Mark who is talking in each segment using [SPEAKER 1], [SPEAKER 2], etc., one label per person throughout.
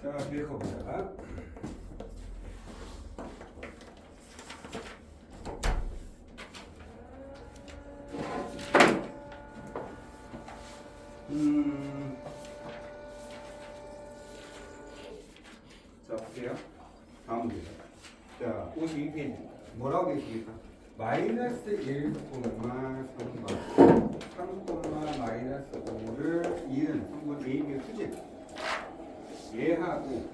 [SPEAKER 1] 자, 뒤에 가보자. 자, 보세요. 다음 문제. 자, 52페이지. 뭐라고 되어 있습니까? 마이너스 1, 3, 3, 마이너스 5를 이은 성분 AB의 수직. 얘하고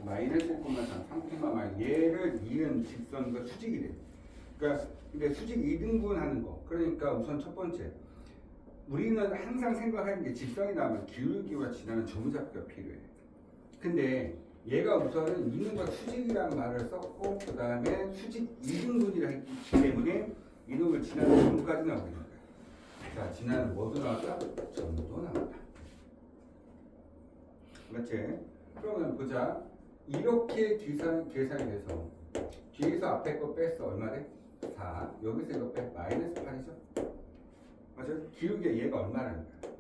[SPEAKER 1] 마이너스 1, 3, 3, 마이너스 얘를 이은 직선과 수직이 돼. 그러니까 근데 수직 2등분 하는 거. 그러니까 우선 첫 번째. 우리는 항상 생각하는 게 직선이 나오면 기울기와 지나는 점잡기가 필요해. 근데 얘가 우선은 이놈과 수직이라는 말을 썼고 그 다음에 수직 2등분이라 했기 때문에 이놈을 지나는 점까지 나오게 된다. 자, 지나는 뭐도 나왔다? 점도 나왔다. 맞지? 그러면 보자. 이렇게 계산이 돼서 뒤에서 앞에 거 뺐어. 얼마 돼? 4. 여기서 이거 빼. 마이너스 8이죠? 맞아요? 기울기가 얘가 얼마라는 거야?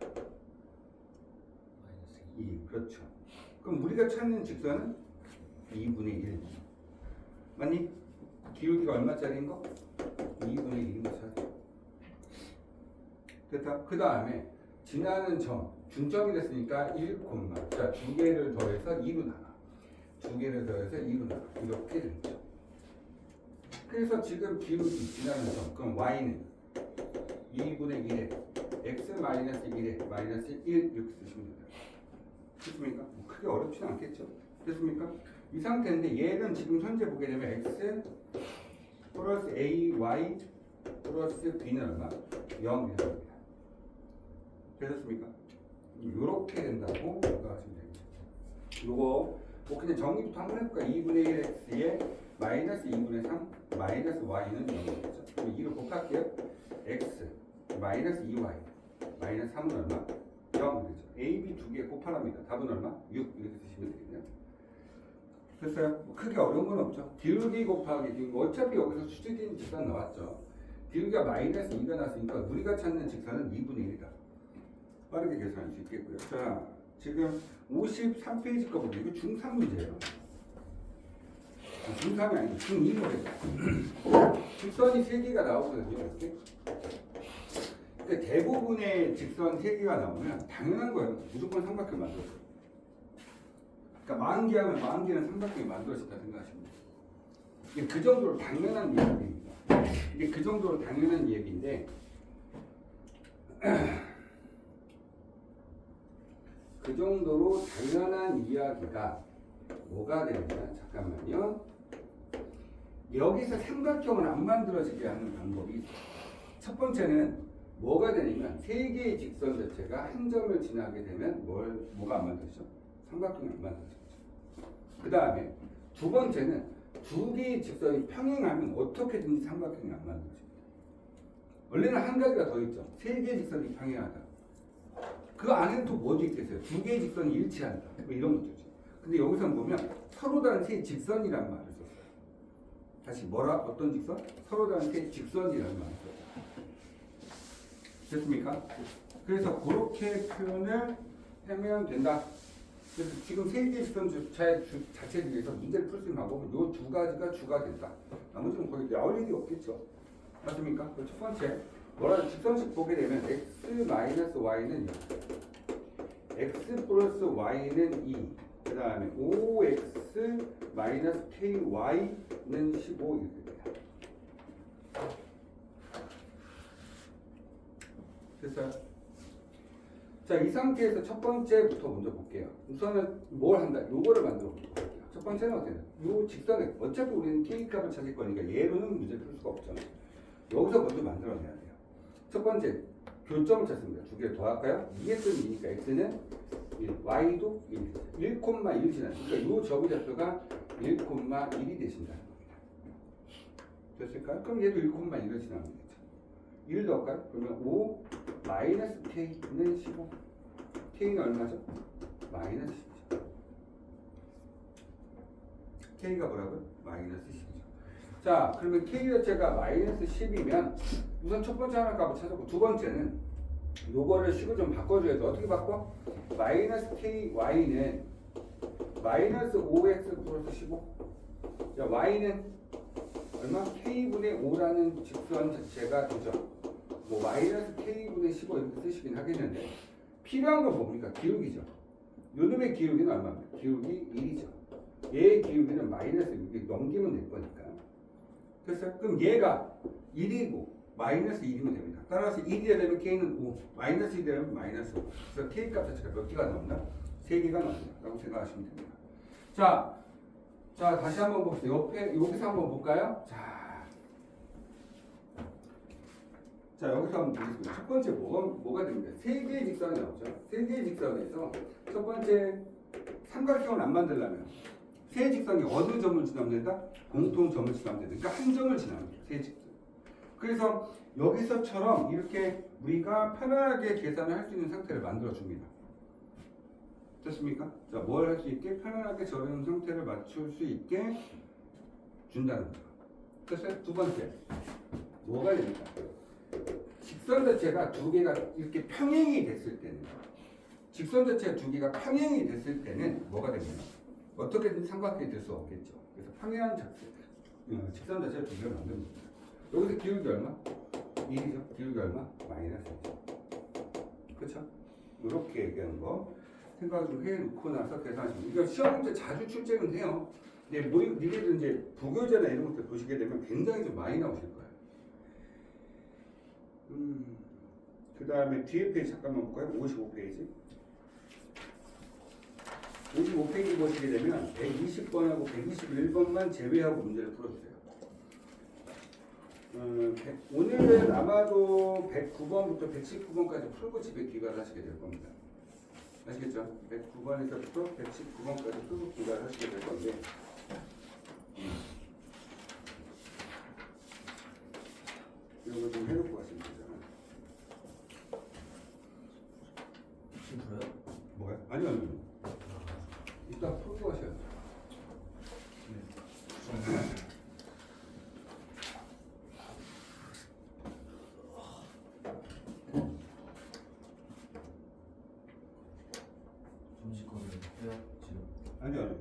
[SPEAKER 1] 마이너스 2. 그렇죠. 그럼 우리가 찾는 직선은 2분의 1. 맞니? 기울기가 얼마짜리인 거? 2분의 1인 거 찾아. 됐다? 그 다음에 지나는 점, 중점이 됐으니까 1, 자, 두 개를 더해서 2로 나눠. 두 개를 더해서 2로 나눠. 이렇게 되죠. 그래서 지금 기울기 지나는 점, 그럼 y는 2분의 1에 x-1에 마이너스 1 이렇게 쓰시면 됩니다. 됐습니까? 뭐 크게 어렵지는 않겠죠. 됐습니까? 이 상태인데 얘는 지금 현재 보게 되면 x 플러스 a, y 플러스 b는 얼마? 0 이렇게 됩니다. 되셨습니까? 이렇게 된다고 생각하시면 되겠죠. 요거 뭐 그냥 정리부터 한번 해볼까? 2분의 1 x에 마이너스 2분의 3 마이너스 y는 0이겠죠. 그럼 2를 곱할게요. x 마이너스 2y 마이너스 3은 얼마? 0 되죠. a, b 두 개 곱하랍니다. 답은 얼마? 6 이렇게 쓰시면 되겠네요. 됐어요? 뭐 크게 어려운 건 없죠. 기울기 곱하기 기울기 어차피 여기서 수직인 직선 나왔죠. 기울기가 마이너스 2가 나왔으니까 우리가 찾는 직선은 2분의 1이다. 빠르게 계산할 수 있겠고요. 자, 지금 53페이지 거 보면 이거 중3 문제예요. 중3이 아니고 중2모델. 직선이 3개가 나오거든요. 이렇게. 근데 대부분의 직선 3개가 나오면 당연한 거예요. 무조건 삼각형 만들어요. 그러니까 10,000개 하면 10,000개는 삼각형이 만들어진다 생각하시면 돼요. 이게 그 정도로 당연한 얘기입니다. 이게 그 정도로 당연한 얘기인데 그 정도로 당연한 이야기가 뭐가 되느냐? 잠깐만요. 여기서 삼각형을 안 만들어지게 하는 방법이 있어요. 첫 번째는 뭐가 되냐면 세 개의 직선 자체가 한 점을 지나게 되면 뭐가 안 만들어지죠? 삼각형이 안 만들어지죠. 그 다음에 두 번째는 두 개의 직선이 평행하면 어떻게든지 삼각형이 안 만들어집니다. 원래는 한 가지가 더 있죠. 세 개의 직선이 평행하다. 그 안에는 또 뭐도 있겠어요? 두 개의 직선이 일치한다. 뭐 이런 것들이죠. 근데 여기서 보면 서로 다른 세 직선이라는 말을 썼어요. 다시 뭐라? 어떤 직선? 서로 다른 세 직선이라는 말을 썼어요. 됐습니까? 그래서 그렇게 표현을 하면 된다. 그래서 지금 세 개의 직선 자체 중에서 문제를 풀 수 있는 방법은 이 두 가지가 주가 된다. 나머지는 거의 나올 일이 없겠죠. 맞습니까? 첫 번째, 뭐라 직선식 보게 되면 x-y는 0, x 플러스 y는 2, 그 다음에 5x 마이너스 ky는 15 이렇게 돼요. 됐어요? 자, 이 상태에서 첫 번째부터 먼저 볼게요. 우선은 뭘 한다? 요거를 만들어 볼게요. 첫 번째는 어떻게 돼요? 요 직선에 어차피 우리는 k 값을 찾을 거니까 얘로는 문제를 풀 수가 없잖아요. 여기서 먼저 만들어내야 돼요. 첫 번째, 교점을 찾습니다. 두 개를 더할까요? 2x는 2니까 x는 1, y도 1, 1,1 지나요. 그러니까 이 접이좌표가 1,1이 되신다는 겁니다. 됐을까요? 그럼 얘도 1,1을 지나면 되죠. 1 더할까요? 그러면 5 마이너스 k는 15. k는 얼마죠? 마이너스 10이죠. k가 뭐라고요? 마이너스 10이죠. 자, 그러면 k 자체가 마이너스 10이면 우선 첫 번째 하나 값을 찾았고 두 번째는 요거를 식을 좀 바꿔줘야 돼. 어떻게 바꿔? 마이너스 ky는 마이너스 5x 플러스 15. 자, y는 얼마? k분의 5라는 직선 자체가 되죠. 뭐 마이너스 k분의 15 이렇게 쓰시긴 하겠는데 필요한 건 뭡니까? 기울기죠. 요놈의 기울기는 얼마입니까? 기울기 1이죠. 얘의 기울기는 마이너스 6이 넘기면 될 거니까. 그래서 그럼 얘가 1이고 마이너스 1이면 됩니다. 따라서 1이 되면 k는 5, 마이너스 1이 되면 마이너스 5. 그래서 k 값 자체가 몇 개가 나온다? 3개가 나온다 라고 생각하시면 됩니다. 자, 다시 한번 봅시다. 옆에 여기서 한번 볼까요? 자, 여기서 한번 보겠습니다. 첫 번째 뭐가 됩니까? 세 개의 직선이 나오죠. 세 개의 직선에서 첫 번째 삼각형을 안 만들려면 세 직선이 어느 점을 지나면 된다? 공통점을 지나면 된다. 그러니까 한 점을 지나면 돼요. 세 직선. 그래서 여기서처럼 이렇게 우리가 편하게 계산을 할 수 있는 상태를 만들어 줍니다. 됐습니까? 자, 뭘 할 수 있게? 편안하게 저런 상태를 맞출 수 있게 준다는 거죠. 그래서 두 번째 뭐가 됩니까? 직선 자체가 두 개가 이렇게 평행이 됐을 때는 직선 자체가 두 개가 평행이 됐을 때는 뭐가 됩니까? 어떻게든 삼각형이 될 수 없겠죠. 그래서 평행한 직선 자체가 두 개를 만드는 겁니다. 여기서 기울기 얼마? 1이죠. 기울기 얼마? 마이너스 1. 그렇죠? 이렇게 얘기하는 거 생각을 좀 해놓고 나서 계산하시면 이거 시험 문제 자주 출제는 해요. 근데 니네들 이제 부교재나 이런 것들 보시게 되면 굉장히 좀 많이 나오실 거예요. 그 다음에 뒤에 페이지 잠깐만 볼까요? 55페이지. 55페이지 보시게 되면 120번하고 121번만 제외하고 문제를 풀어주세요. 오늘은 아마도 109번부터 119번까지 풀고 집에 귀가하시게 될 겁니다. 아시겠죠? 109번에서부터 119번까지 풀고 귀가하시게 될 건데 이거 좀 해놓고 가시면 되잖아.
[SPEAKER 2] 지금 풀어요?
[SPEAKER 1] 뭐가요? 아니요. 이따 풀고 가셔야죠.
[SPEAKER 2] 점심거리 해요? 지금?
[SPEAKER 1] 아니요.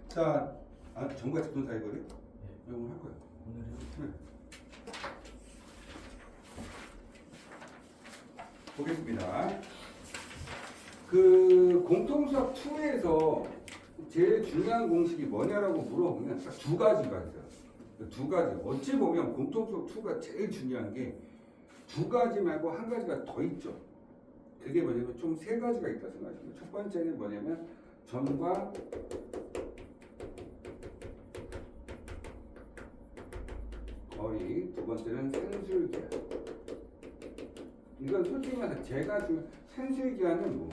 [SPEAKER 1] 자, 정과 직선 사이 거리? 이거 오늘 할 거예요.
[SPEAKER 2] 오늘 해요?
[SPEAKER 1] 네. 보겠습니다. 그 공통수학 2에서 제일 중요한 공식이 뭐냐라고 물어보면 딱 두 가지가 있어요. 두 가지. 어찌 보면 공통수학 2가 제일 중요한 게 두 가지 말고 한 가지가 더 있죠. 그게 뭐냐면 총 세 가지가 있다 생각하시면 첫 번째는 뭐냐면 점과 거리, 두 번째는 산술기한. 이건 솔직히 말해서 제가 지금 산술기한은 뭐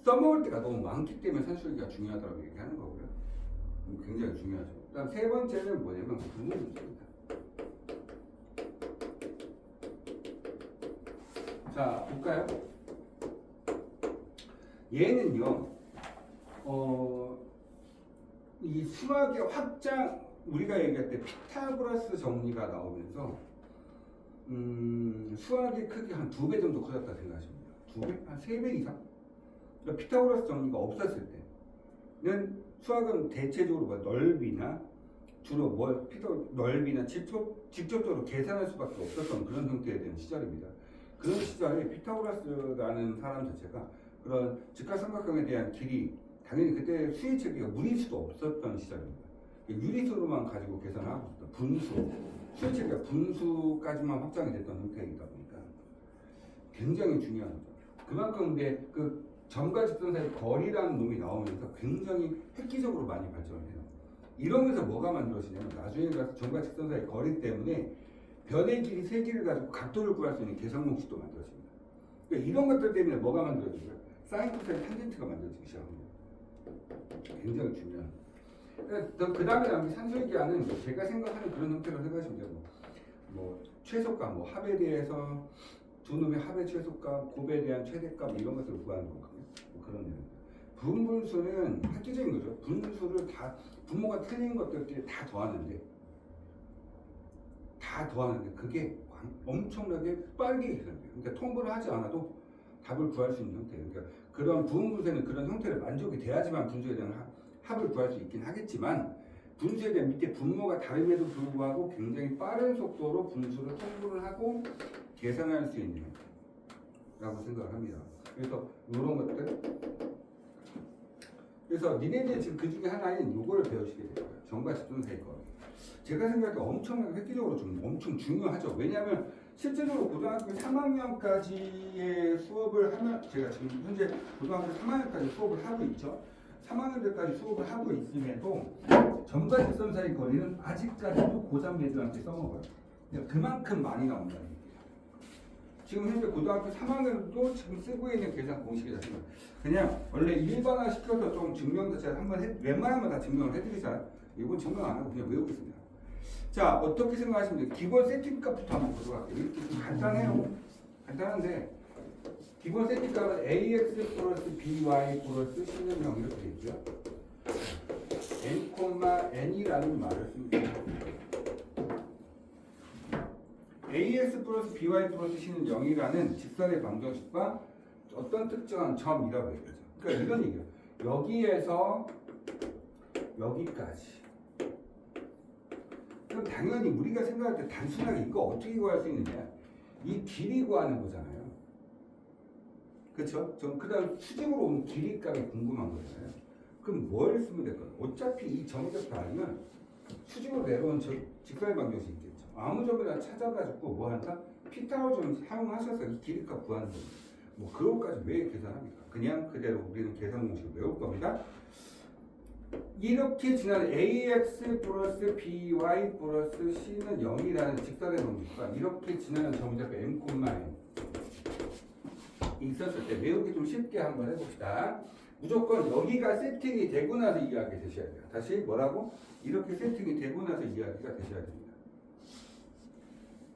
[SPEAKER 1] 써먹을 때가 너무 많기 때문에 산술기가 중요하다고 얘기하는 거고요. 굉장히 중요하죠. 그다음 세 번째는 뭐냐면 분모분수입니다. 자, 볼까요? 얘는요, 이 수학의 확장, 우리가 얘기할 때 피타고라스 정리가 나오면서, 수학의 크기 한 2배 정도 커졌다 생각하십니다. 2배? 한 3배 이상? 그러니까 피타고라스 정리가 없었을 때는 수학은 대체적으로 뭐 넓이나 주로 넓이나 직접적으로 계산할 수밖에 없었던 그런 형태에 대한 시절입니다. 그런 시절에 피타고라스라는 사람 자체가 그런 직각삼각형에 대한 길이 당연히 그때 수의 체계가 무리수도 없었던 시절입니다. 유리수로만 가지고 계산하고 있었던 분수, 수의 체계가 분수까지만 확장이 됐던 형태이다 보니까 굉장히 중요한 거죠. 그만큼 근데 그 점과 직선 사이 거리라는 놈이 나오면서 굉장히 획기적으로 많이 발전을 해요. 이러면서 뭐가 만들어지냐면 나중에 가서 점과 직선 사이 거리 때문에 변의 길이 세 개를 가지고 각도를 구할 수 있는 계산 공식도 만들어집니다. 그러니까 이런 것들 때문에 뭐가 만들어지고요? 사인, 코사인, 탄젠트가 만들어지기 시작합니다. 굉장히 중요한. 그 다음에 나온 게 산술기하는 제가 생각하는 그런 형태로 생각하시면 돼요. 뭐 최소값, 뭐 합에 대해서 두 놈의 합의 최소값, 곱에 대한 최대값 이런 것들을 구하는 거거든요. 뭐 그런 내용. 분분수는 획기적인 거죠. 분수를 다 분모가 틀린 것들끼리 다 더하는데 그게 엄청나게 빠르게 계산돼요. 그러니까 통분을 하지 않아도 답을 구할 수 있는 형태예요. 그러니까 그런 부분 분수에는 그런 형태를 만족이 돼야지만 분수에 대한 합을 구할 수 있긴 하겠지만 분수에 대한 밑에 분모가 다름에도 불구하고 굉장히 빠른 속도로 분수를 통분을 하고 계산할 수 있는 라고 생각을 합니다. 그래서 이런 것들 그래서 니네들이 지금 그 중에 하나인 요거를 배우시게 돼요. 정과 직선사의 거. 제가 생각할 때 엄청나게 획기적으로 좀 엄청 중요하죠. 왜냐하면 실제적으로 고등학교 3학년까지의 수업을 하면 제가 지금 현재 고등학교 3학년까지 수업을 하고 있죠. 3학년들까지 수업을 하고 있음에도 점과 직선 사이 거리는 아직까지도 고3 애들한테 써먹어요. 그러니까 그만큼 많이 나온다는 얘기예요. 지금 현재 고등학교 3학년도 지금 쓰고 있는 계산 공식이 자체가 그냥 원래 일반화 시켜서 좀 증명도 제가 한번 웬만하면 다 증명을 해드리잖아요. 이건 증명 안 하고 그냥 외우고 있습니다. 자, 어떻게 생각하시면 돼요? 기본 세팅값부터 한번 보도록 할게요. 이렇게 좀 간단해요. 간단한데 기본 세팅값은 ax 플러스 by 플러스 c는 0 이렇게 되죠. n,n이라는 말을 씁니다. ax 플러스 by 플러스 c는 0이라는 직선의 방정식과 어떤 특정한 점이라고 얘기하죠. 그러니까 이런 얘기예요. 여기에서 여기까지. 그럼 당연히 우리가 생각할 때 단순하게 이거 어떻게 구할 수 있느냐? 이 길이 구하는 거잖아요. 그렇죠? 전 그다음 수직으로 온 길이 값이 궁금한 거잖아요. 그럼 뭘 쓰면 될까요? 어차피 이 점에서 아니면 수직으로 내려온 직선의 방정식이 있겠죠. 아무 점이나 찾아가지고 뭐 한다? 피타고라점 사용하셔서 이 길이 값 구하는 겁니다. 뭐 그런 것까지 왜 계산합니까? 그냥 그대로 우리는 계산 공식을 외울 겁니다. 이렇게 지나는 ax 플러스 by 플러스 c는 0이라는 직선의 방정식과 이렇게 지나는 점잡이 m, n 있었을 때 외우기 좀 쉽게 한번 해봅시다. 무조건 여기가 세팅이 되고 나서 이해하게 되셔야 돼요. 다시 뭐라고? 이렇게 세팅이 되고 나서 이해하기가 되셔야 됩니다.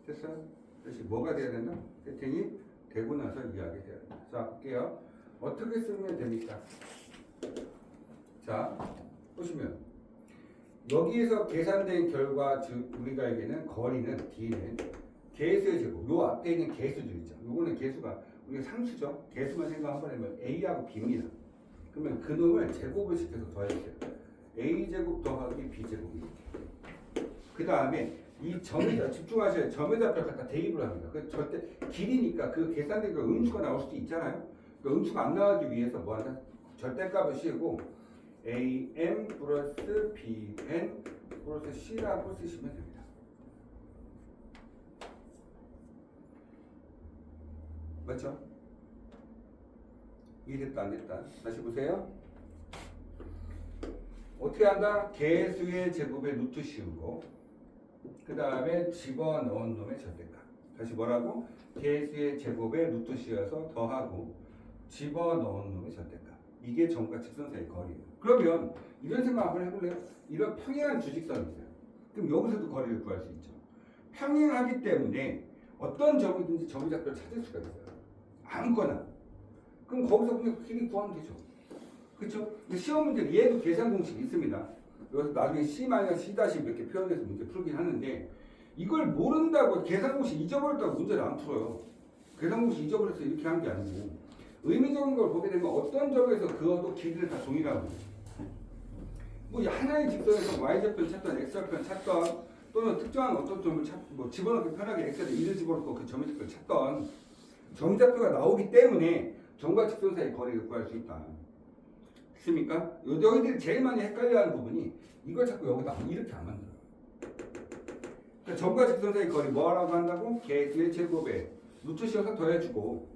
[SPEAKER 1] 됐어요? 다시 뭐가 돼야 된다? 세팅이 되고 나서 이해하게 돼야 됩니다. 자, 볼게요. 어떻게 쓰면 됩니까? 자, 보시면 여기에서 계산된 결과 즉 우리가 알기는 거리는 d는 개수의 제곱 요 앞에 있는 개수들 있죠. 요거는 개수가 우리가 상수죠. 개수만 생각 한번 해보면 a하고 b입니다. 그러면 그놈을 제곱을 시켜서 더해주세요. a제곱 더하기 b제곱이 그 다음에 이 점에다 집중하셔야 점에다표 갖다 대입을 합니다. 그 절대 길이니까 그 계산된 그 음수가 나올 수도 있잖아요. 그 음수가 안 나가기 위해서 뭐 한다? 절대값을 씌우고 am 플러스 bn 플러스 c라고 쓰시면 됩니다. 맞죠? 이해됐다 안 됐다? 다시 보세요. 어떻게 한다? 개수의 제곱에 루트 씌우고 그 다음에 집어넣은 놈의 절대값. 다시 뭐라고? 개수의 제곱에 루트 씌워서 더하고 집어넣은 놈의 절대값. 이게 점과 직선 사이의 거리예요. 그러면 이런 생각 한번 해볼래요? 이런 평행한 주직선이 있어요. 그럼 여기서도 거리를 구할 수 있죠. 평행하기 때문에 어떤 점이든지 점유작표를 찾을 수가 있어요. 아무거나. 그럼 거기서 그냥 길이 구하면 되죠. 그렇죠? 시험 문제는 얘도 계산 공식이 있습니다. 여기서 나중에 C-C 이렇게 표현해서 문제 풀긴 하는데 이걸 모른다고 계산 공식 잊어버렸다고 문제를 안 풀어요. 계산 공식 잊어버려서 이렇게 하는 게 아니고 의미적인 걸 보게 되면 어떤 점에서 그어도 길이를 다 동일하고 뭐 하나의 직선에서 y좌표를 찾던 x좌표를 찾던 또는 특정한 어떤 점을 뭐 집어넣기 편하게 x에다 1을 집어넣고 그 점좌표를 찾던 점좌표가 나오기 때문에 점과 직선 사이 거리를 구할 수 있다. 됐습니까? 너희들이 제일 많이 헷갈려하는 부분이 이걸 자꾸 여기다 이렇게 안 만들어요. 그러니까 점과 직선 사이 거리 뭐라고 한다고? 개수의 제곱에 루트 씌워서 더해주고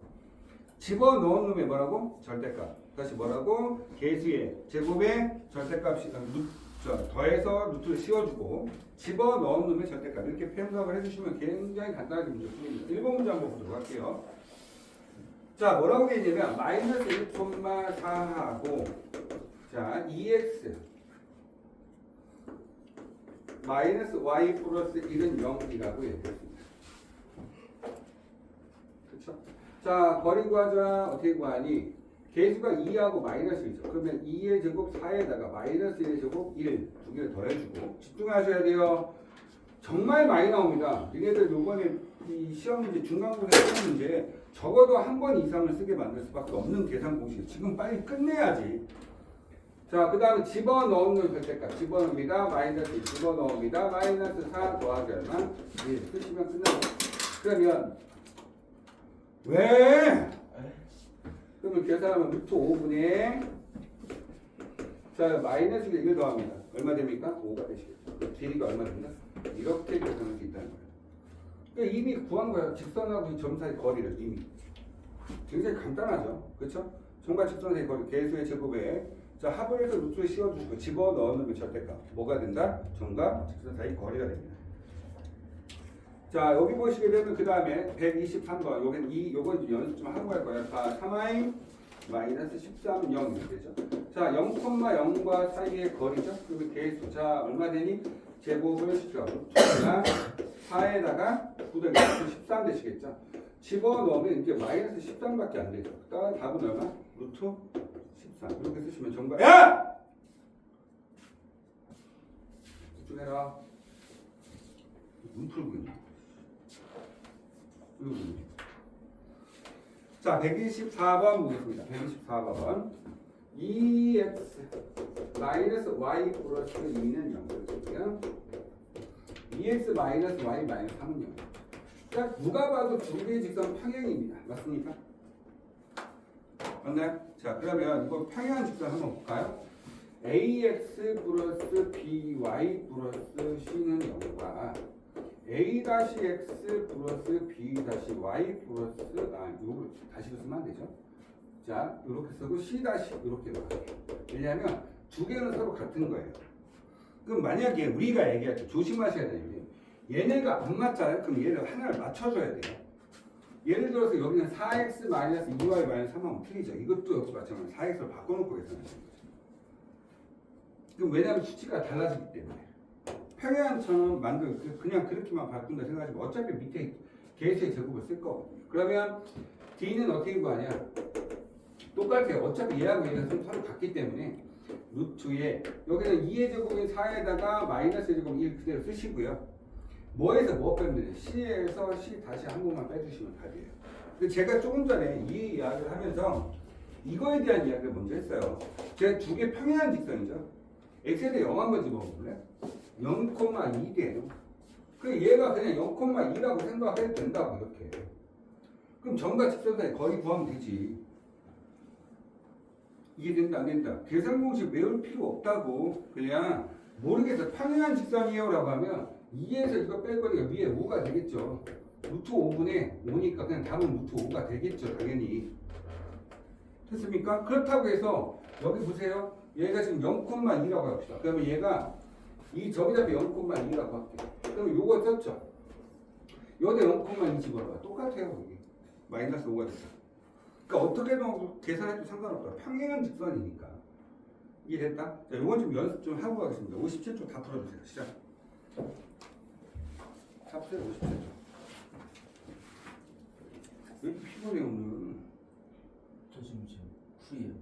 [SPEAKER 1] 집어넣은 놈에 뭐라고? 절대값. 다시 뭐라고? 개수의 제곱에 절대값이 더해서 루트를 씌워주고 집어넣은 놈의 절대값. 이렇게 표현을 해주시면 굉장히 간단하게 문제 풀립니다. 1번 문제 한번 보도록 할게요. 자, 뭐라고 되어 있냐면 마이너스 1,4하고 자 2x 마이너스 y 플러스 1은 0이라고 얘기했습니다. 그렇죠? 자, 거리 구하자. 어떻게 구하니? 개수가 2하고 마이너스 1이죠. 그러면 2의 제곱 4에다가 마이너스 1의 제곱 1 두 개를 더해주고 집중하셔야 돼요. 정말 많이 나옵니다. 니네들 요번에 이 시험 문제 중간고사 시험 문제 적어도 한 번 이상을 쓰게 만들 수밖에 없는 계산 공식. 지금 빨리 끝내야지. 자, 그 다음에 집어넣는 절대값. 집어넣습니다. 마이너스 2 집어넣습니다. 마이너스 4 더하기 얼마? 1 쓰시면 끝나요. 그러면 왜? 그러면 계산하면 루트 5분의 자 마이너스 1 더합니다. 얼마 됩니까? 5가 되시겠죠. 길이가 얼마 됩니까? 이렇게 계산할 수 있다는 거예요. 그러니까 이미 구한 거예요. 직선하고 이 점 사이 거리를 이미. 굉장히 간단하죠. 그렇죠? 점과 직선 사이 거리 계수의 제곱에 자 합을 해서 루트에 씌워주시고 집어넣는 절대값 뭐가 된다? 점과 직선 사이 거리가 됩니다. 자 여기 보시게 되면 그 다음에 123번 요건 연습 좀 하고 갈 거예요. 자 3i 마이너스 13 0 이렇게 되죠. 자 0,0과 사이의 거리죠. 그러면 계수 자 얼마 되니? 제곱을 시켜 루트가 4에다가 9더하기 13 되시겠죠. 집어넣으면 이제 마이너스 13밖에 안 되죠. 그다음 답은 얼마? 루트 13 이렇게 쓰시면 정답. 야! 집중해라. 눈 풀고 있네. 자, 124번 보겠습니다. 124번. 2x 마이너스 y 플러스 2는 0이고요. 2x 마이너스 y 마이너스 3은 0. 자, 누가 봐도 두 개의 직선 평행입니다. 맞습니까? 맞나요? 자, 그러면 이거 평행한 직선 한번 볼까요? ax 플러스 by 플러스 c는 0과 a-x 플러스 b-y 플러스 이거 다시 쓰면 안 되죠? 자 이렇게 쓰고 c 이렇게 넣어요. 왜냐하면 두 개는 서로 같은 거예요. 그럼 만약에 우리가 얘기할 때 조심하셔야 되는 게 얘네가 안 맞잖아요. 그럼 얘를 하나를 맞춰줘야 돼요. 예를 들어서 여기는 4x 마이너스 2y 마이너스 3하면 틀리죠. 이것도 역시 마찬가지로 4x를 바꿔놓고 계산하시는 거죠. 그럼 왜냐하면 수치가 달라지기 때문에. 평행한처럼 그냥 그렇게만 바꾼다 생각하시면 어차피 밑에 계수의 제곱을 쓸 거거든요. 그러면 D는 어떻게 구하냐? 똑같아요. 어차피 얘하고 얘는 서로 같기 때문에 루트에 여기는 2의 제곱인 4에다가 마이너스 제곱 1 그대로 쓰시고요. 뭐에서 뭐 빼면 돼요? C에서 C 다시 한 번만 빼주시면 답이에요. 근데 제가 조금 전에 이 이야기를 하면서 이거에 대한 이야기를 먼저 했어요. 제가 두 개 평행한 직선이죠. X에 대해 0 한번 집어볼래요? 0,2 돼요. 그 얘가 그냥 0,2라고 생각해도 된다고 이렇게. 그럼 점과 직선 사이 거리 구하면 되지. 이게 된다 안 된다. 계산 공식 외울 필요 없다고. 그냥 모르겠어. 평행한 직선이에요라고 하면 2에서 이거 뺄 거리가 위에 5가 되겠죠. 루트 5분의 5니까 그냥 답은 루트 5가 되겠죠. 당연히. 됐습니까? 그렇다고 해서 여기 보세요. 얘가 지금 0,2라고 합시다. 그러면 얘가 이 저기다 0,2라고 할게요. 그럼 요거 썼죠? 요대 0,2 집어넣어요. 똑같아요. 여기. 마이너스 5가 됐다. 그러니까 어떻게든 계산해도 상관없어요. 평행한 직선이니까. 이해됐다? 자, 요건 좀 연습 좀 하고 가겠습니다. 57초 다 풀어주세요. 시작. 다 푸세요. 57초. 왜 이렇게 피곤해 오늘?
[SPEAKER 2] 저 지금 풀이에요.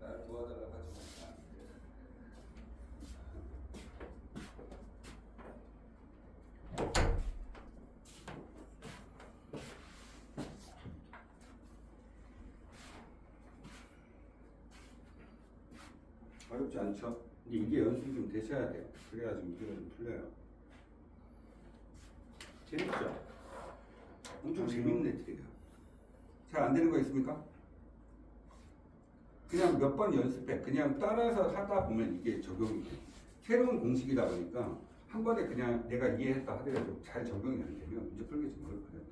[SPEAKER 1] 나 도와달라고 하지 마. 어렵지 않죠? 근데 이게 연습이 좀 되셔야 돼요. 그래야 좀 문제가 좀 풀려요. 재밌죠? 엄청 재밌네, 되게. 잘 안 되는 거 있습니까? 그냥 몇 번 연습해. 그냥 따라서 하다 보면 이게 적용이 돼. 새로운 공식이다 보니까 한 번에 그냥 내가 이해했다 하더라도 잘 적용이 안 되면 문제 풀기 좀 어렵거든.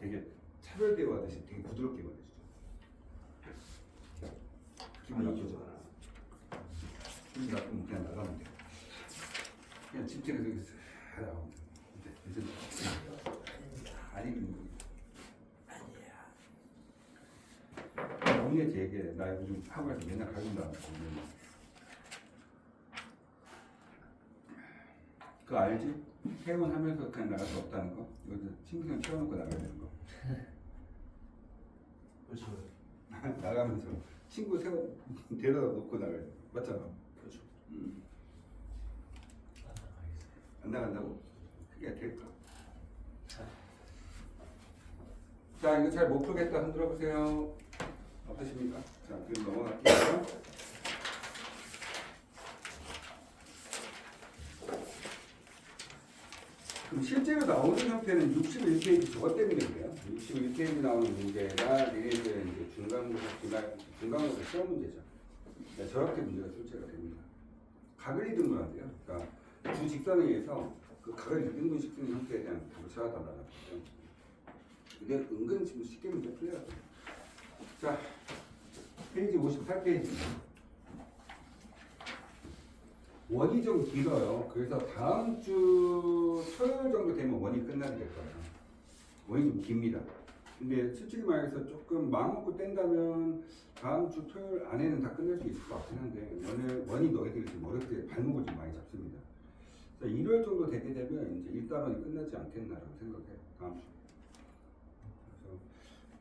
[SPEAKER 1] 되게 차별 대화하듯이 되게 부드럽게 말해주죠. 기분 나쁘죠? 기분 나쁘면 그냥 나가면 돼. 그냥 집중해서 쓱 나가면 돼. 아니면 언니한테 얘기해. 나 요즘 학원에서 맨날 가준다고. 그거 알지? 퇴원하면서 그냥 나갈 수 없다는 거? 이거 신경 채워놓고 나가야 되는 거.
[SPEAKER 2] 그렇죠.
[SPEAKER 1] 나가면서 친구 세워 데려다 놓고 나가야 돼. 맞잖아.
[SPEAKER 2] 그렇죠.
[SPEAKER 1] 안 나간다고? 그게 될까? 자, 이거 잘 못 풀겠다. 흔들어 보세요. 어떠십니까? 자, 그럼 넘어갈게요. 그럼 실제로 나오는 형태는 61페이지 저것 때문에 그래요. 61페이지 나오는 문제가 얘네들 이제 중간고사 시험 문제죠. 네, 저렇게 문제가 출제가 됩니다. 각을 이등분한대요. 그러니까 두 직선에 의해서 그 각을 이등분시키는 형태에 대한 답을 찾아달라는 거죠. 이게 은근 지금 쉽게 문제 풀려요. 자, 페이지 58페이지. 원이 좀 길어요. 그래서 다음 주 토요일 정도 되면 원이 끝나게 될 거예요. 원이 좀 깁니다. 근데 솔직히 말해서 조금 마음 먹고 뗀다면 다음 주 토요일 안에는 다 끝낼 수 있을 것 같긴 한데 원이 너희들이 좀 어렵게 발목을 좀 많이 잡습니다. 일요일 정도 되게 되면 이제 일단원이 끝나지 않겠나라고 생각해요. 다음 주. 그래서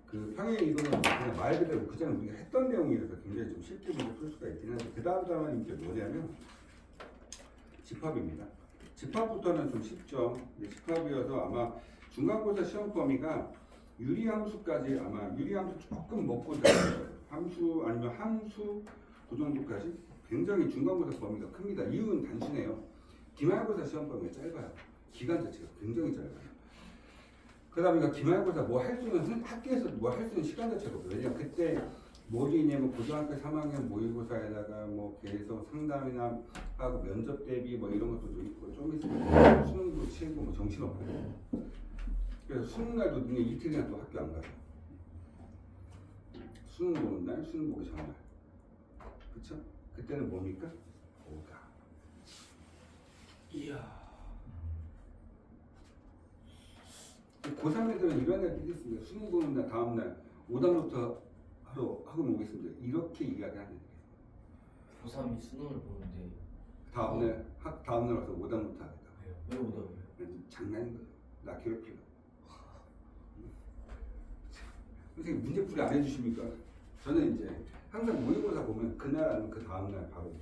[SPEAKER 1] 그 평행 이동은 그냥 말 그대로 그전에 우리가 했던 내용이라서 굉장히 좀 쉽게 문제 풀 수가 있긴 한데 그 다음 단원이 이제 뭐냐면 집합입니다. 집합부터는 좀 쉽죠. 집합이어서 아마 중간고사 시험 범위가 유리함수까지 아마 유리함수 조금 먹고 들어가요. 함수 아니면 함수 그 정도까지 굉장히 중간고사 범위가 큽니다. 이유는 단순해요. 기말고사 시험 범위가 짧아요. 기간 자체가 굉장히 짧아요. 그러다 보니까 기말고사 뭐 할 수는 학교에서 뭐 할 수 있는 시간 자체가 없어요. 왜냐면 그때 뭐지 있냐면 고등학교 3학년 모의고사에다가 뭐 계속 상담이나 하고 면접 대비 뭐 이런 것도 좀 있고 좀 있으면 수능도 치고 뭐 정신없고요. 그래서 수능 날도 눈에 이틀이나 또 학교 안 가요. 수능 보는 날, 수능 보기 전날. 그쵸? 그때는 뭡니까? 오다.
[SPEAKER 2] 이야.
[SPEAKER 1] 고3 애들은 이런 애들이 있습니다. 수능 보는 날 다음 날 오답부터 하러 학원 오겠습니다. 이렇게 이야기하는 거예요.
[SPEAKER 2] 고3이 수능을 보는데
[SPEAKER 1] 다음날 다음날 와서 오답부터 하겠다.
[SPEAKER 2] 왜 오답을?
[SPEAKER 1] 장난인 거예요. 나 괴롭히고. 선생님 문제풀이 안 해주십니까? 저는 이제 항상 모의고사 보면 그날 아니면 그 다음날 바로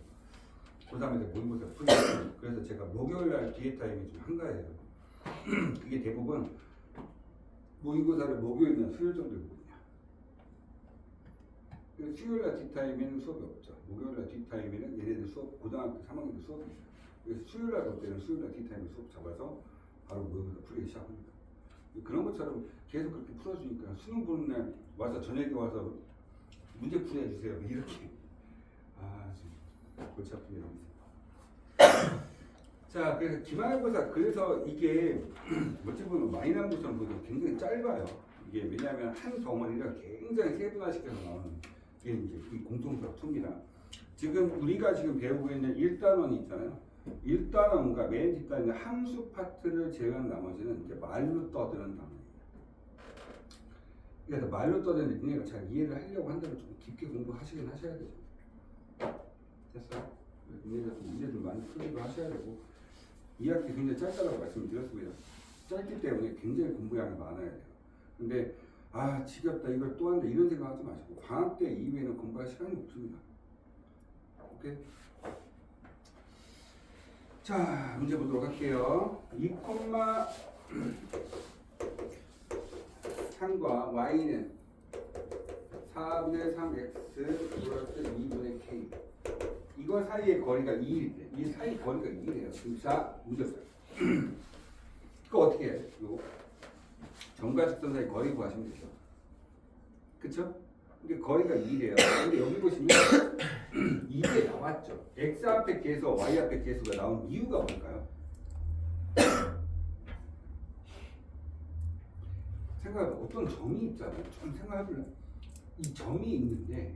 [SPEAKER 1] 고3에서 모의고사 풀거든요. 그래서 제가 목요일날 기회 타임이 좀 한가해요. 그게 대부분 모의고사를 목요일이나 수요일 정도에 보거든요. 수요일날 뒷타임에는 수업이 없죠. 목요일날 뒷타임에는 얘네들 수업, 고등학교 3학년들 수업이 있어요. 그래서 수요일날 올 때는 수요일날 뒷타임에 수업 잡아서 바로 모의고사 풀기 시작합니다. 그런 것처럼 계속 그렇게 풀어주니까 수능 보는 날 와서 저녁에 와서 문제 풀이 해주세요. 이렇게. 아, 지금 골치 아픈 일이 있어요. 자, 그래서 기말고사, 그래서 이게 어찌 보면 마이너무처럼 보기엔 굉장히 짧아요. 이게 왜냐하면 한 덩어리를 굉장히 세분화시켜서 나오는 게 이제 이 공통수학 2입니다. 지금 우리가 지금 배우고 있는 1단원이 있잖아요. 1단원과 맨 뒷단은 함수 파트를 제외한 나머지는 이제 말로 떠드는 단어예요. 그래서 말로 떠드는 니네가 잘 이해를 하려고 한다면 좀 깊게 공부하시긴 하셔야 되죠. 됐어요? 니네가 좀 문제들 많이 풀기도 하셔야 되고 2학기 굉장히 짧다고 말씀을 드렸습니다. 짧기 때문에 굉장히 공부량이 많아야 돼요. 근데 아 지겹다 이걸 또 한다 이런 생각하지 마시고 방학 때 이후에는 공부할 시간이 없습니다. 오케이? 자 문제 보도록 할게요. 2,3과 y는 4분의 3x 플러스 2분의 k 이거 사이의 거리가 2일 때 이 사이 거리가 2이래요. 자 문제 보세요. 그거 어떻게 해? 이거 점과 직선 사이 거리 구하시면 되죠. 그쵸? 근데 거리가 2래요. 근데 여기 보시면 이게 나왔죠. x 앞에 계수, y 앞에 계수가 나온 이유가 뭘까요? 생각해봐. 어떤 점이 있잖아요. 좀 생각해볼래? 이 점이 있는데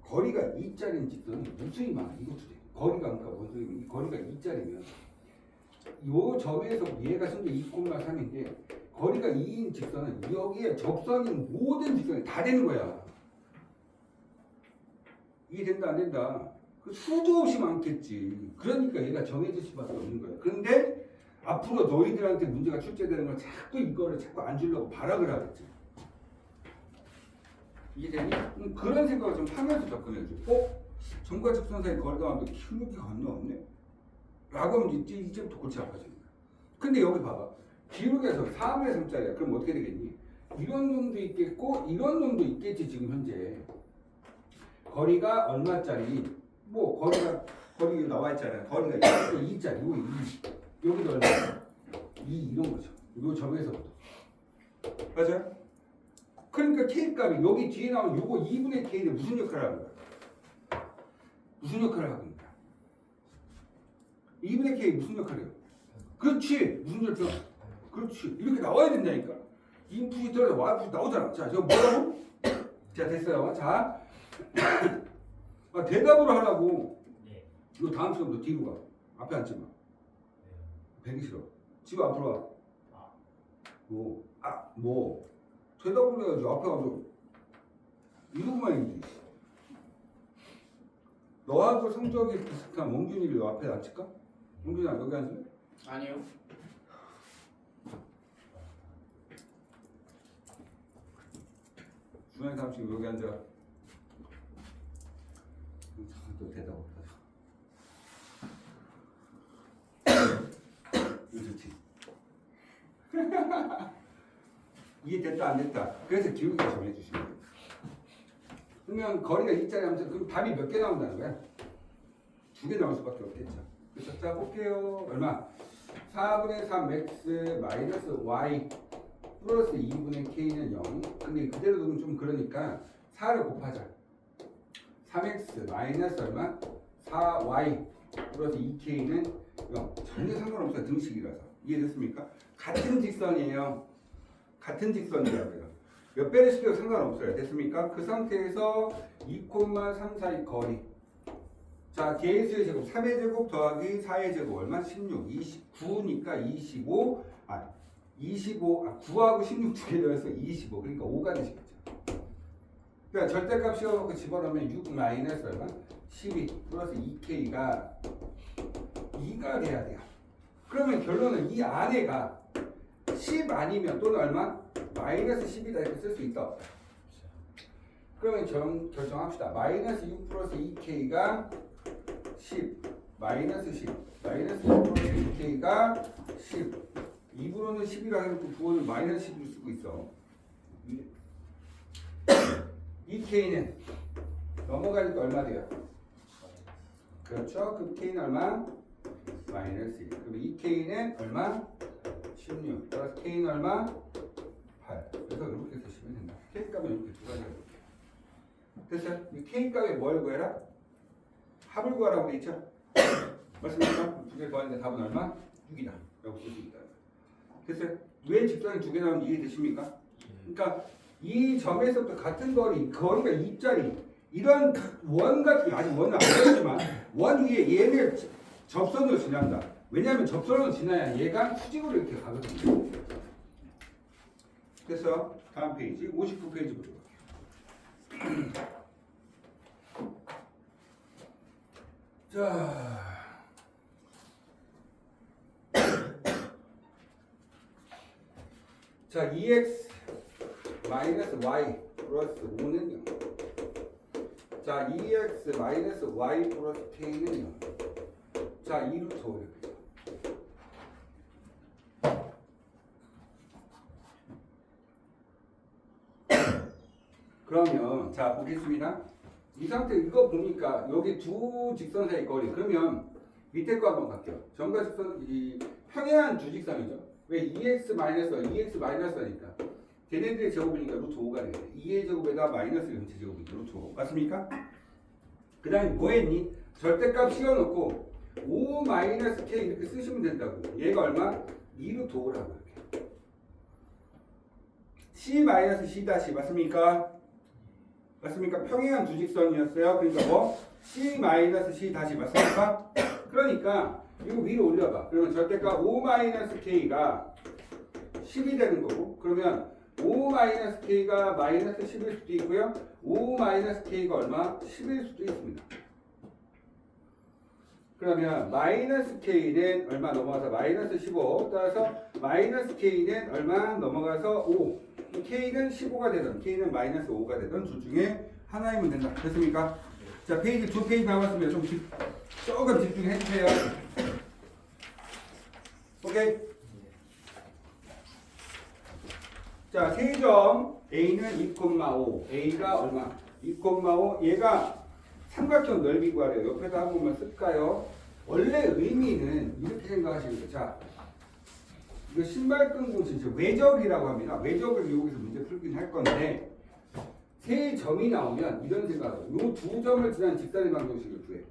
[SPEAKER 1] 거리가 2짜리인 직선이 무수히 많아. 이것도 돼. 거리가 그러니까 뭔 소리냐면 이 거리가 2짜리면 이 점에서 얘가 현재 2,3인데 거리가 2인 직선은 여기에 접선인 모든 직선이 다 되는 거야. 이게 된다 안 된다. 그 수도 없이 많겠지. 그러니까 얘가 정해질 수밖에 없는 거야. 그런데 앞으로 너희들한테 문제가 출제되는 걸 자꾸 이거를 자꾸 안 주려고 발악을 하겠지. 이해되니? 그런 생각을 좀 하면서 접근해줘. 점과 직선 사이 거리가 하는데 키우기가 안 나왔네? 라고 하면 이제부터 골치 아파지는 거야. 근데 여기 봐봐. 기울기에서 4분의 3짜리야. 그럼 어떻게 되겠니? 이런 놈도 있겠고 이런 놈도 있겠지 지금 현재. 거리가 얼마짜리? 뭐 거리 나와 있잖아요. 거리가 2짜리. 이거 2. 여기도 얼마? 2 이런 거죠. 요 점에서부터. 맞아요? 그러니까 K 값이 여기 뒤에 나온 요거 2분의 K는 무슨 역할을 하는 거야? 무슨 역할을 하는 거야? 2분의 K 무슨 역할을 해요? 그렇지. 무슨 역할? 그렇지. 이렇게 나와야 된다니까. 인풋이 들어가서 와이풋이 나오잖아. 자, 저거 뭐라고? 자, 됐어요. 자, 대답으로 하라고.
[SPEAKER 2] 네.
[SPEAKER 1] 이거 다음 시간부터 뒤로 가. 앞에 앉지 마. 배기 싫어. 집에 앞으로 와. 뭐. 대답을 해야지. 앞에 가서. 이러고만 있는데. 너하고 성적이 비슷한 몽준이를 앞에 앉힐까? 몽준아, 여기 앉을래?
[SPEAKER 2] 아니요.
[SPEAKER 1] 중앙 삼촌 여기 앉아. 또 대답 못하죠. 이거 좋지. 이해됐다 안 됐다. 그래서 기울기를 정해주시면 돼요. 그러면 거리가 2짜리 하면서 그럼 답이 몇 개 나온다는 거야? 2개 나올 수밖에 없겠죠. 그래서 자 볼게요. 얼마? 4분의 3x 마이너스 y 플러스 2분의 k는 0. 근데 그대로 두면 좀 그러니까 4를 곱하자. 3x 마이너스 얼마? 4y 플러스 2k는 0. 전혀 상관없어요. 등식이라서. 이해됐습니까? 같은 직선이에요. 같은 직선이라고요. 몇 배를 시켜도 상관없어요. 됐습니까? 그 상태에서 2,3 사이 거리. 자, 계수의 제곱 3의 제곱 더하기 4의 제곱 얼마? 16, 29니까 25. 9하고 16 두 개 더해서 25. 그러니까 5가 되시겠죠. 그러니까 절대값 씌워놓고 집어넣으면 6 마이너스 얼마? 12 플러스 2k가 2가 돼야 돼요. 그러면 결론은 이 안에가 10 아니면 또는 얼마? 마이너스 10이다 이렇게 쓸 수 있다. 그러면 결정합시다. 마이너스 6 플러스 2k가 10 마이너스 10 마이너스 6 플러스 2k가 10 2분호는 10이라 해놓고 부호는 마이너스 10을 쓰고 있어. 2k는 넘어가니까 얼마 돼요? 그렇죠. 그럼 k는 얼마? 마이너스 1. 그럼 2k는 얼마? 16 플러스 k는 얼마? 8. 그래서 이렇게 쓰시면 된다. k 값은 이렇게 두 가지가 이렇게. 됐어요? 이 k 값에 뭘 구해라? 합을 구하라고 돼 있죠? 맞습니까? 두 개 더하는데 답은 얼마? 6이다. 라고 쓸 수 있다. 됐어요? 왜 직선이 두 개 나오는지 이해되십니까? 그러니까 이 점에서부터 같은 거리가 2짜리 이런 원 같은 아직 원은 안 되지만 원 위에 얘를 접선으로 지난다. 왜냐하면 접선으로 지나야 얘가 수직으로 이렇게 가거든요. 그래서 다음 페이지 59페이지 보도록 할게요. 자, 2x 마이너스 y 플러스 5는 0. 자, 2x 마이너스 y 플러스 k는 0. 자, 2루트 5 이렇게. 그러면 자 보겠습니다. 이 상태 이거 보니까 여기 두 직선 사이 거리 그러면 밑에 거 한번 갈게요. 점과 직선 이 평행한 두 직선이죠. 왜 2x 마이너스 2x 마이너스니까 걔네들의 제곱이니까 루트 5가 되겠네. 2의 제곱에다 마이너스 전체 제곱이니까 루트 5 맞습니까? 그 다음에 뭐 했니? 절대값 씌워놓고 5 마이너스 k 이렇게 쓰시면 된다고. 얘가 얼마? 2루트 5라고 이렇게. c 마이너스 c 다시 맞습니까? 맞습니까? 평행한 두 직선이었어요. 그러니까 뭐 c 마이너스 c 다시 맞습니까? 그러니까 이거 위로 올려봐. 그러면 절대값 5 마이너스 k가 10이 되는 거고, 그러면 5 마이너스 k가 마이너스 10일 수도 있고요. 5 마이너스 k가 얼마? 10일 수도 있습니다. 그러면 마이너스 k는 얼마 넘어가서 마이너스 15. 따라서 마이너스 k는 얼마 넘어가서 5. k는 15가 되든 k는 마이너스 5가 되든 둘 중에 하나이면 된다. 됐습니까? 자, 페이지 두 페이지 남았습니다. 조금 집중해 주세요. 오케이? 자, 세점 A는 2,5. A가 얼마? 2,5. 얘가 삼각형 넓이 구하래요. 옆에다 한 번만 쓸까요? 원래 의미는 이렇게 생각하시면 돼요. 자, 이거 신발끈 공식 외적이라고 합니다. 외적을 여기서 문제 풀긴 할 건데 세 점이 나오면 이런 생각을 요 두 점을 지난 직선의 방정식을 구해.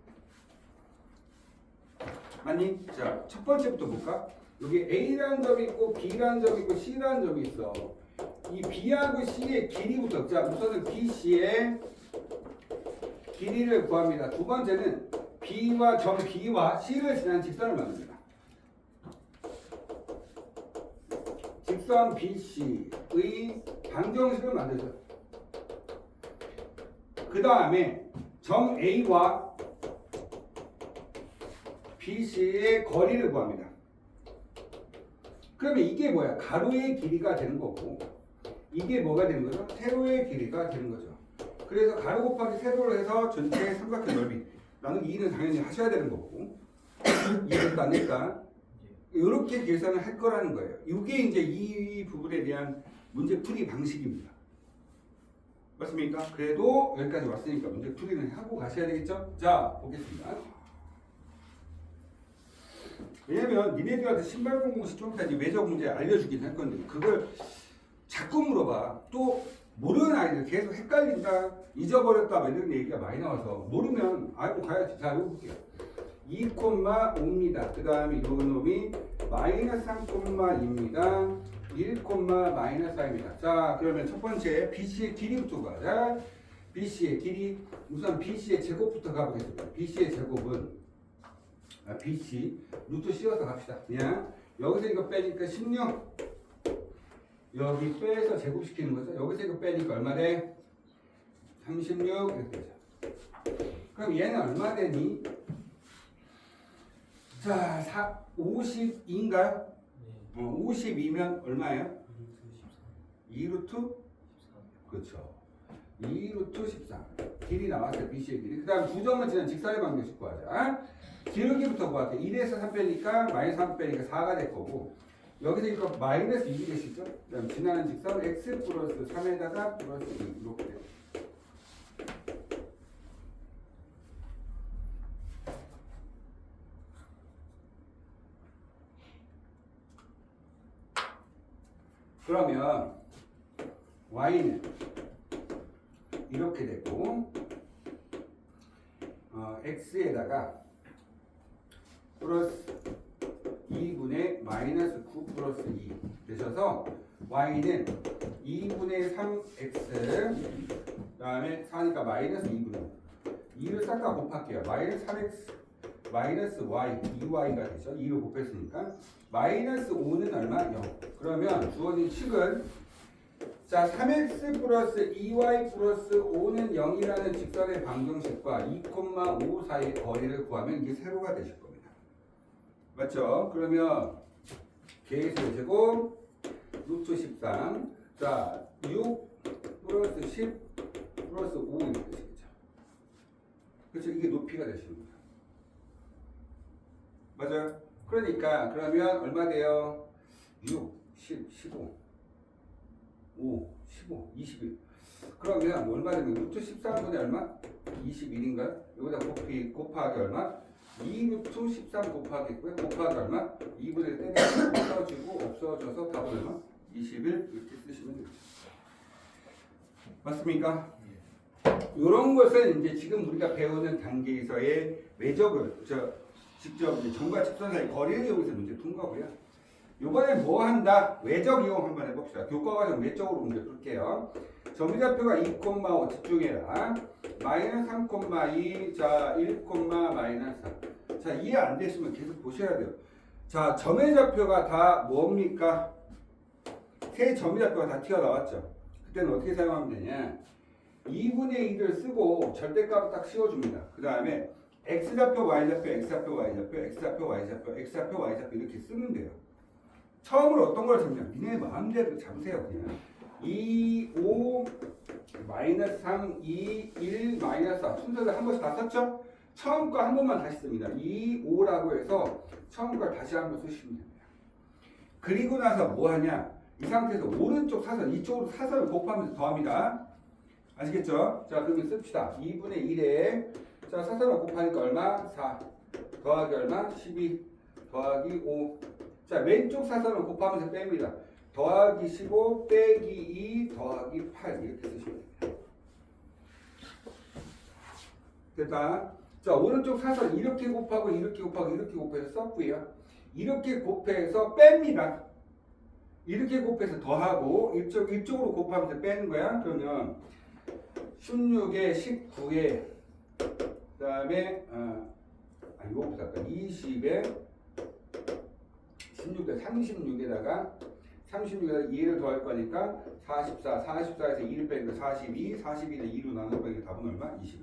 [SPEAKER 1] 맞니? 자, 첫 번째부터 볼까? 여기 A라는 점이 있고 B라는 점이 있고 C라는 점이 있어. 이 B하고 C의 길이부터. 자, 우선은 BC의 길이를 구합니다. 두 번째는 B와 점 B와 C를 지난 직선을 만듭니다. 직선 BC의 방정식을 만들죠. 그 다음에 점 A와 BC의 거리를 구합니다. 그러면 이게 뭐야? 가로의 길이가 되는 거고 이게 뭐가 되는 거죠? 세로의 길이가 되는 거죠. 그래서 가로 곱하기 세로를 해서 전체 삼각형 넓이 나누기 2는 당연히 하셔야 되는 거고 이해됐다 안 됐다? 이렇게 계산을 할 거라는 거예요. 이게 이제 이 부분에 대한 문제 풀이 방식입니다. 맞습니까? 그래도 여기까지 왔으니까 문제 풀이는 하고 가셔야 되겠죠? 자, 보겠습니다. 왜냐면 니네들한테 신발공 공식 좀 이따 외적 문제 알려주긴 할 건데 그걸 자꾸 물어봐. 또 모르는 아이들 계속 헷갈린다, 잊어버렸다 뭐 이런 얘기가 많이 나와서 모르면 알고 가야지. 자, 이거 볼게요. 2,5입니다. 그 다음에 요 놈이 마이너스 3,2입니다. 1, 마이너스 4입니다. 자, 그러면 첫 번째 BC의 길이부터 가자. BC의 길이, 우선 BC의 제곱부터 가보겠습니다. BC의 제곱은 BC 루트 씌워서 갑시다. 그냥 여기서 이거 빼니까 16. 여기 빼서 제곱시키는 거죠. 여기서 이거 빼니까 얼마 돼? 36 이렇게 되죠. 그럼 얘는 얼마 되니? 자, 52인가요? 네. 52면 얼마예요? 2루트? 그렇죠. 2루트 13. 길이 나왔어요. BC의 길이. 그 다음 두 점을 지난 직선의 방정식 구하자. 기울기부터 구할게. 1에서 3 빼니까 마이너스 3 빼니까 4가 될 거고 여기서 이거 마이너스 2이 되시죠? 그 다음 지나는 직선 x 플러스 3에다가 플러스 2 이렇게 돼요. 그러면 y는 이렇게 되고 x에다가 플러스 2분의 마이너스 9 플러스 2 되셔서 y는 2분의 3x 그 다음에 4니까 마이너스 2분의 2를 싹 다 곱할게요. 마이너스 3x 마이너스 y 2y가 되죠. 2를 곱했으니까 마이너스 5는 얼마? 0. 그러면 주어진 식은 자 3x 플러스 2y 플러스 5는 0이라는 직선의 방정식과 2,5 사이의 거리를 구하면 이게 세로가 되실 겁니다. 맞죠? 그러면 계수의 제곱 루트 13. 자, 6 플러스 10 플러스 5 이렇게 되시겠죠. 그렇죠? 이게 높이가 되시는 거예요. 맞아요? 그러니까 그러면 얼마 돼요? 6, 10, 15, 5, 15, 21. 그러면 얼마 되면 루트 13분의 얼마? 21인가요? 여기다 곱하기 얼마? 2 루트 13 곱하기고요. 곱하기 얼마? 2분의 때리면 없어지고 없어져서 답은 얼마? 21 이렇게 쓰시면 되죠. 맞습니까? 이런 것은 이제 지금 우리가 배우는 단계에서의 외적을 직접 이제 점과 직선 사이 거리를 이용해서 문제 푼 거고요. 이번엔 뭐 한다? 외적 이용 한번 해봅시다. 교과과정 외적으로 문제 풀게요. 점유좌표가 2,5 집중해라. 마이너스 3,2 자 1, 마이너스 4. 자 이해 안 되시면 계속 보셔야 돼요. 자 점의 좌표가 다 뭡니까? 세 점의 좌표가 다 튀어나왔죠. 그때는 어떻게 사용하면 되냐? 2분의 2를 쓰고 절대값을 딱 씌워줍니다. 그 다음에 x좌표, y좌표, x좌표, y좌표, x좌표, y좌표, x좌표, y좌표 이렇게 쓰면 돼요. 처음으로 어떤 걸 잡냐? 니네 마음대로 잡으세요. 그냥 2, 5, 마이너스 3, 2, 1, 마이너스 4 순서를 한 번씩 다 썼죠? 처음 거 한 번만 다시 씁니다. 2, 5라고 해서 처음 걸 다시 한 번 쓰시면 됩니다. 그리고 나서 뭐 하냐? 이 상태에서 오른쪽 사선, 이쪽으로 사선을 곱하면서 더합니다. 아시겠죠? 자, 그러면 씁시다. 2분의 1에 자, 사선을 곱하니까 얼마? 4 더하기 얼마? 12 더하기 5. 자, 왼쪽 사선을 곱하면서 뺍니다. 더하기 15 빼기 2 더하기 8 이렇게 쓰시면 됩니다. 됐다. 자, 오른쪽 사선 이렇게 곱하고 이렇게 곱하고 이렇게 곱해서 썼고요. 이렇게 곱해서 뺍니다. 이렇게 곱해서 더하고 이쪽으로 곱하면서 빼는 거야. 그러면 16에 19에 그 다음에 이거부터 할까? 20에 16에 36에다가 2를 더할 거니까 44, 44에서 2를 빼니까 42, 41에 2로 나누는 거니까 답은 얼마? 21.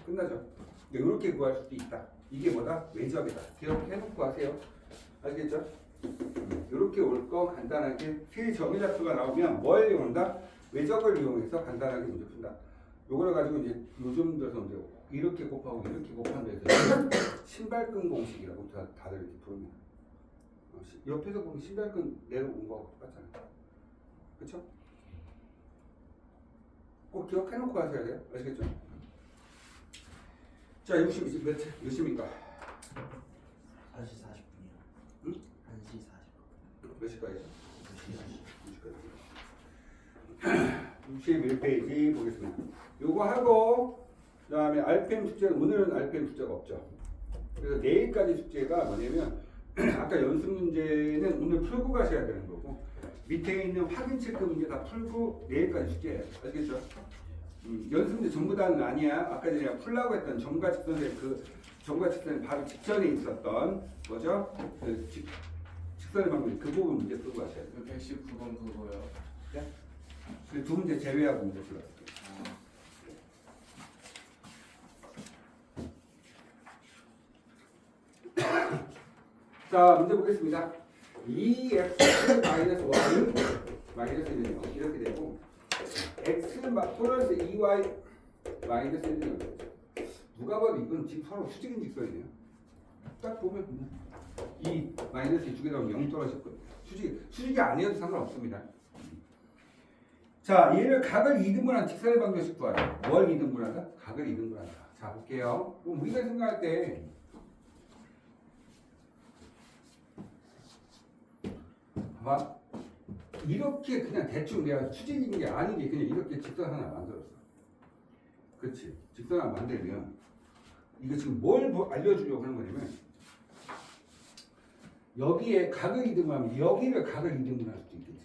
[SPEAKER 1] 끝나죠? 이렇게 구할 수도 있다. 이게 뭐다? 외적이다. 이렇게 해놓고 하세요. 알겠죠? 이렇게 올 거 간단하게 세 점의 좌표가 나오면 뭘 이용한다? 외적을 이용해서 간단하게 문제 푼다. 요걸 가지고 이제 요즘 들어서 이제 이렇게 곱하고 이렇게 곱한다 해서 신발끈 공식이라고 다들 이렇게 부릅니다. 옆에서 보면 신발끈 내려온 거하고 똑같잖아요. 그쵸? 꼭 기억해놓고 하셔야 돼요. 아시겠죠? 자, 60 몇 시입니까?
[SPEAKER 2] 1시 40분이요.
[SPEAKER 1] 응?
[SPEAKER 2] 1시 40분.
[SPEAKER 1] 몇 시까지죠? 61페이지 보겠습니다. 요거 하고 그 다음에 RPM 숙제는 오늘은 RPM 숙제가 없죠. 그래서 내일까지 숙제가 뭐냐면 아까 연습 문제는 오늘 풀고 가셔야 되는 거고 밑에 있는 확인 체크 문제 다 풀고 내일까지 숙제예요. 알겠죠? 연습 문제 전부 다는 아니야. 아까 전에 내가 풀라고 했던 점과 직선의 점과 직선의 바로 직전에 있었던 뭐죠? 직선의 방법 그 부분 문제 풀고 가셔야 돼요.
[SPEAKER 2] 119번 그거요.
[SPEAKER 1] 네? 그 두 문제 제외하고 문제 풀었어요. 자, 문제 보겠습니다. 2x 마이너스 y 마이너스 1은 이렇게 되고 x 플러스 2y 마이너스 1은 누가 봐도 이건 지금 서로 수직인 직선이에요. 딱 보면 이 마이너스 두 개 나오면 0 떨어졌거든요. 수직이 아니어도 상관없습니다. 자, 얘를 각을 2등분한 직선의 방정식 구하라. 뭘 2등분하다? 각을 2등분하다. 자, 볼게요. 그럼 우리가 생각할 때 봐봐. 이렇게 그냥 대충 내가 수직인 게 아닌 게 그냥 이렇게 직선 하나 만들었어. 그렇지? 직선 하나 만들면 이거 지금 뭘 알려주려고 하는 거냐면 여기에 각을 2등분하면 여기를 각을 2등분할 수도 있겠지.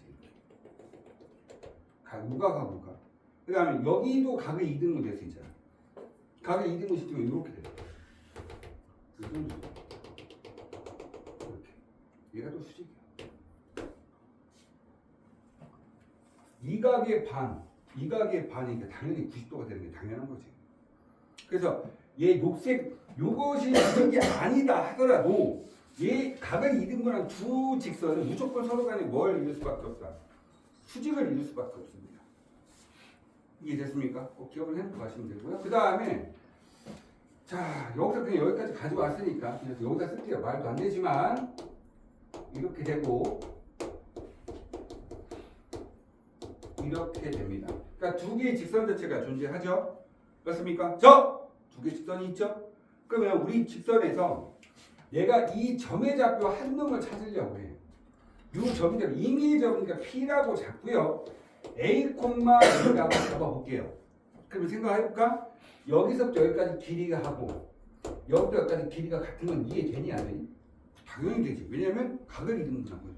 [SPEAKER 1] 누가 가볼까? 그 다음에 여기도 각을 2등분 될 수 있잖아. 각을 2등분 시키면 이렇게 돼. 이렇게. 얘가 또 수직이야. 이 각의 반이니까 당연히 90도가 되는 게 당연한 거지. 그래서 얘 녹색 요것이 이게 아니다 하더라도 얘 각을 2등분한 두 직선은 무조건 서로 간에 뭘 이룰 수밖에 없다. 수직을 이룰 수밖에 없습니다. 이해됐습니까? 꼭 기억을 해놓고 가시면 되고요. 그 다음에 자 여기서 그냥 여기까지 가져왔으니까 그래서 여기다 쓸게요. 말도 안 되지만 이렇게 되고 이렇게 됩니다. 그러니까 두 개의 직선 자체가 존재하죠. 그렇습니까? 두 개의 직선이 있죠. 그러면 우리 직선에서 얘가 이 점의 좌표 한 놈을 찾으려고 해. 이 점이 임의의 점이니까 P라고 잡고요. A, A라고 잡아볼게요. 그러면 생각해볼까? 여기서부터 여기까지 길이가 하고 여기부터 여기까지 길이가 같은 건 이해되니 안 되니? 당연히 되지. 왜냐면 각을 이루는 거니까.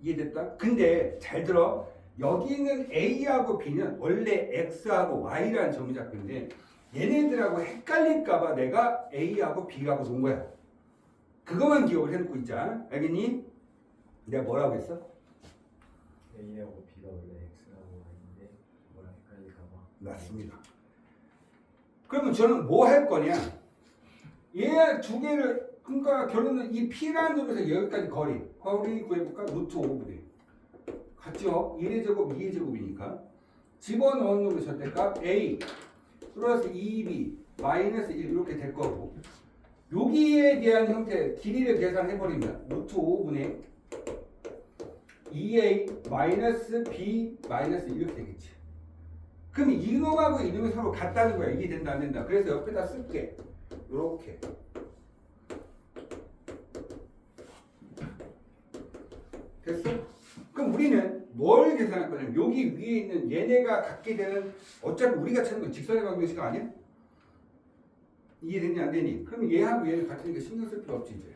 [SPEAKER 1] 이해됐다? 근데 잘 들어. 여기 있는 A하고 B는 원래 X하고 Y라는 점이 잡힌데 얘네들하고 헷갈릴까봐 내가 A하고 B하고 놓은 거야. 그거만 기억을 해놓고 있자. 알겠니? 내가 뭐라고 했어?
[SPEAKER 3] A하고 B가 원래 X하고 Y인데 뭐랑 헷갈릴까봐.
[SPEAKER 1] 맞습니다. 그러면 저는 뭐 할 거냐? 얘 두 개를 그러니까 결론은 이 P라는 점에서 여기까지 거리 구해볼까? 루트 5분의 같죠? 1의 제곱 2의 제곱이니까 집어넣은 놈의 절대값 A 플러스 2B 마이너스 1 이렇게 될 거고 여기에 대한 형태 길이를 계산해버리면 루트 5분의 2A 마이너스 B 마이너스 이렇게 되겠지. 그럼 이놈하고 이놈이 서로 같다는 거야. 이게 된다 안 된다. 그래서 옆에다 쓸게. 이렇게. 됐어? 그럼 우리는 뭘 계산할 거냐면 여기 위에 있는 얘네가 갖게 되는 어차피 우리가 찾는 건 직선의 방정식 아니야? 이해되니 안 되니? 그럼 얘하고 얘는 같으니까 신경 쓸 필요 없지 이제.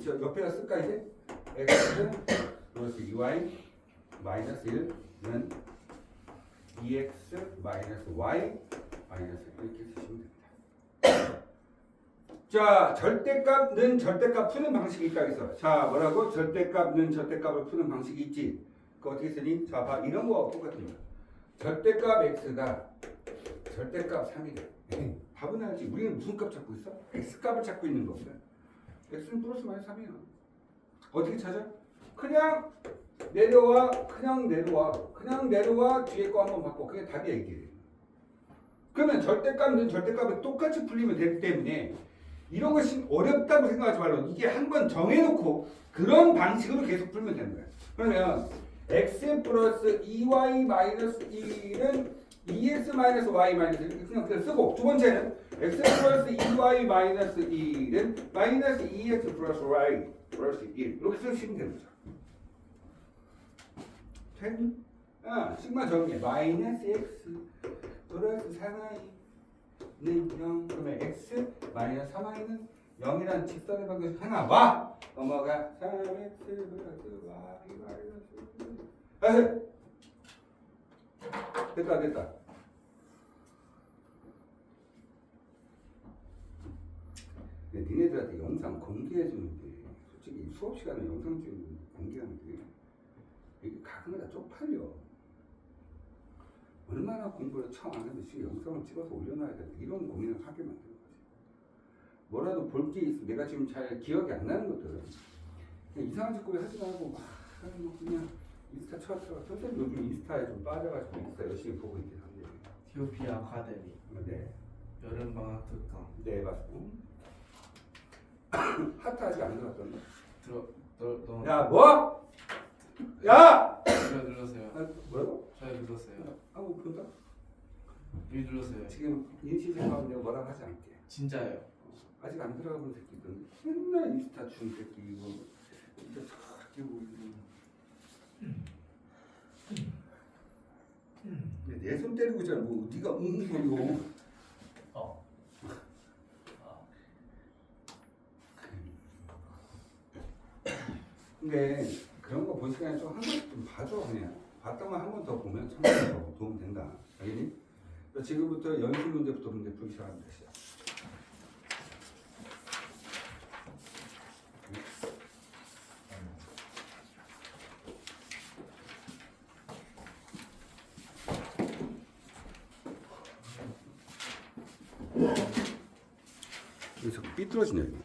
[SPEAKER 1] 저 옆에다 쓸까 이제? x 플러스 2y 마이너스 1는 2x 마이너스 y 마이너스 이렇게 쓰시면 됩니다. 자, 절대값은 절대값 푸는 방식이 있다 그래서 자 뭐라고? 절대값은 절대값을 푸는 방식이 있지. 그거 어떻게 쓰니? 자, 봐 이런 거하고 똑같은 거야. 절대값 x가 절대값 3이래. 답은 알지. 우리는 무슨 값 찾고 있어? x값을 찾고 있는 거거든. x는 플러스 마이너스 3이야. 어떻게 찾아? 그냥 내려와 뒤에 거 한번 바꿔. 그게 답이야 이게. 그러면 절대값은 절대값을 똑같이 풀리면 되기 때문에 이런 것이 어렵다고 생각하지 말고 이게 한번 정해놓고 그런 방식으로 계속 풀면 되는 거야. 그러면 x 플러스 2y 마이너스 1은 2x 마이너스 y 마이너스 이렇게 그냥 쓰고 두 번째는 x 플러스 2y 마이너스 1은 마이너스 2x 플러스 y 플러스 1 이렇게 쓰시면 되는 거죠. 됐니? 시그마 정리해. 마이너스 x 플러스 3y는 0 그러면 x 마이너스 3y는 0이라는 직선의 방정식 하나 와! 넘어가 3x 플러스 y 마이너스 됐다. 근데 니네들한테 영상 공개해주는데 솔직히 수업 시간에 영상 찍는 공개하는 게 이게 가끔가다 쪽팔려. 얼마나 공부를 처음 안 하면 지금 영상을 찍어서 올려놔야 돼. 이런 고민을 하게 만드는 거지. 뭐라도 볼 게 있어. 내가 지금 잘 기억이 안 나는 것들은 그냥 이상한 짓거리 하지 말고 막 그냥 인스타 쳐들어가. 선생님 요즘 인스타에 좀 빠져가지고 인스타 열심히 보고 있긴 한데.
[SPEAKER 2] TOP 아카데미
[SPEAKER 1] 네.
[SPEAKER 2] 여름방학 특강
[SPEAKER 1] 네 맞고. 하트 아직 안 들어갔던데. 야 뭐? 야!
[SPEAKER 2] 저희 눌러세요.
[SPEAKER 1] 뭐라고?
[SPEAKER 2] 저희 눌러세요.
[SPEAKER 1] 뭐 본다?
[SPEAKER 2] 여기 눌러세요.
[SPEAKER 1] 지금 인시생하면 내가 뭐라고 하지 않게.
[SPEAKER 2] 진짜예요.
[SPEAKER 1] 아직 안 들어가본 새끼들 맨날 인스타 준 새끼 이거 진짜 자꾸 내 손 때리고 있잖아. 뭐 네가 거리고. 근데 그런 거 본 시간에 좀 한 번씩 좀 봐줘 그냥. 봤다만 한 번 더 보면 참 도움 된다. 알겠니? 지금부터 연습 문제부터 문제 풀기 시작합니다. 그래서 삐뚤어지냐 이거.